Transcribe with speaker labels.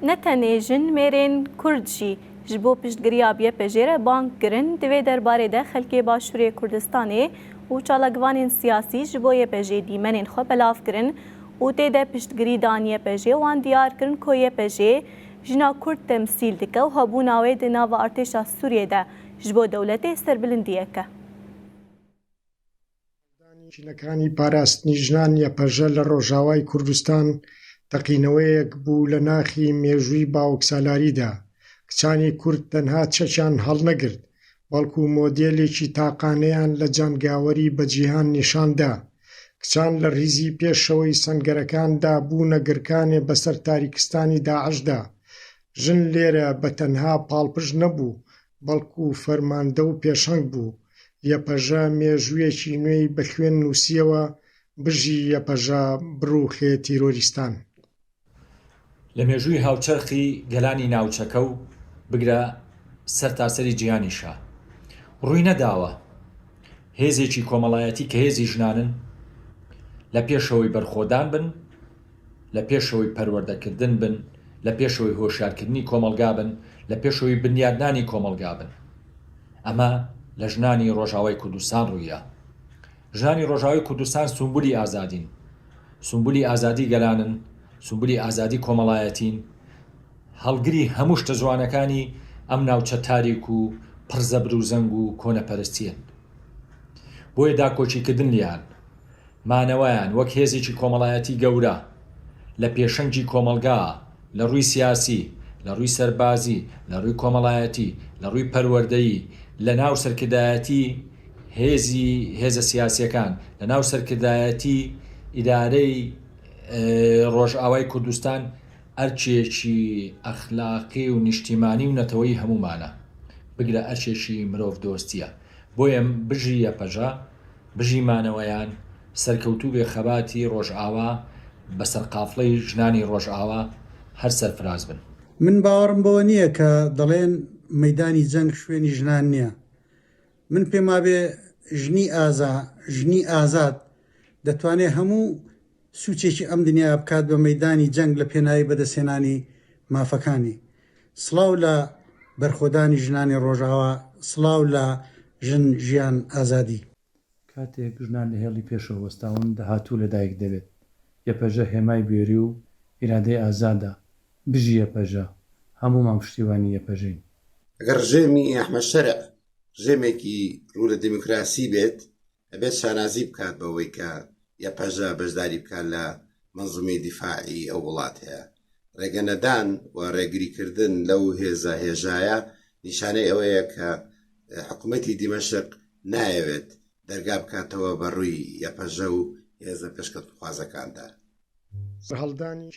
Speaker 1: نەتەنێژن مێرێن کوردجی ji bo piştgiriya YPJ re bang kirin divê derbarê de xelkê Başûrê Kurdistanê û çalakvanên siyasî ji bo YPJ dîmenên xwe belav kirin û tê de piştgirî dan YPJ wan diyar kirin ku YPJ jina Kurd temsîl dike û hebûna wê di nava artêşa Sûriyê de ji bo dewletê serbilindiyek e.
Speaker 2: Danîşînekani parastinî jinan YPJ li Rojavayê Kurdistan teqîneweyek bû li naxî mêjûyî baweksalarî de. کچانی کورد تەنها چەکیان هەڵنەگرت بەڵکو مۆدێلێکی تاقانەیان لە جانگاوەری بە جیهان نیشاندا. کچان لە ریزی پێشەوەی سەنگەرەکاندا بوونە گرکانێ بەسەر تاریکستانی داعشدا. ژن لێرە بە تەنها پاڵپژ نەبوو بەڵکو فەرماندە و پێشەنگ بوو. YPJ مێژوویەکی نوێی بە خوێن نووسیەوە بژی YPJ بڕوخێ تیرۆریستان.
Speaker 3: لە مێژووی هاوچەرخی گەلانی ناوچەکە و بگرە سەر تاسەری جیهانیشە ڕووی نەداوە هێزێکی کۆمەڵایەتی کە هێزی ژنانن لە پێشەوەی بەرخۆدان بن، لە پێشەوەی پەروەردەکردن بن، لە پێشەوەی هۆشیارکردنی کۆمەلگا بن، لە پێشەوەی بنیادنانی کۆمەلگا بن. ئەمە لە ژنانی ڕۆژاوای کوردستان ڕوویە. ژنانی ڕۆژاوای کوردستان سومبولی ئازادین، سومبولی ئازادی گەلانن، سومبولی ئازادی کۆمەڵایەتین، هەڵگری هەموو شتە جوانەکانی ئەم ناوچە تاریک و پڕزەبر و زەنگ و کۆنەپەرستیان. بۆیە داکۆچیکردن لیان مانەوەیان وەک هێزێکی کۆمەڵایەتی گەورە لە پێشەنگی کۆمەلگا لە ڕووی سیاسی، لە ڕووی سەربازی، لە ڕووی کۆمەڵایەتی، لە ڕووی پەروەردەیی، لە ناو سەرکردایەتی هێزە سیاسیەکان، لە ناو سەرکردایەتی ئیدارەی ڕۆژئاوای کوردستان ئەرچێکی ئەخلاقی و نیشتیمانی و نەتەوەی هەمومانە بگرە ئەرچێکی مرۆڤ دۆستیە. بۆیە بژی YPJ بژی مانەوەیان سەرکەوتوو بێ خەباتی ڕۆژئاوا بەسەر قافڵەی ژنانی ڕۆژئاوا هەر سەرفراز بن.
Speaker 4: من باوەڕم بەوە نییە کە دەڵێن مەیدانی جەنگ شوێنی ژنان نییە. من پێم وابێ ژنی ئازاد دەتوانێت هەموو سوچێکی ئەم دنیا بکات بە مەیدانی جەنگ لە پێناوی بەدەستێنانی مافەکانی. سڵاو لە بەرخۆدانی ژنانی ڕۆژئاوا، سڵاو لە ژن ژیان ئازادی.
Speaker 5: کاتێک ژنان لە هێڵی پێشەوە وەستاون داهاتوو لەدایک دەبێت. YPJ هێمای بێری و ئیرادەی ئازادە. بژی YPJ هەموومان پشتیوانی YPJین.
Speaker 6: ئەگەر ڕژێمی ئەحمەد شەرع ڕژێمێکی ڕوو لە دیموکراسی بێت ئەبێت شانازی بکات بەوەی کە YPJ بەشداری بکات لە منزومەی دیفاعی ئەو وڵات هەیە. ڕێگەنەدان و ڕێگریکردن لەو هێژایە نیشانەی ئەوەیە کە حکوومەتی دیمەشق نایەوێت دەرگا بکاتەوە بە ڕووی YPJ و هێزە پێشکەوتوخوازەکاندا.
Speaker 2: هەڵدانی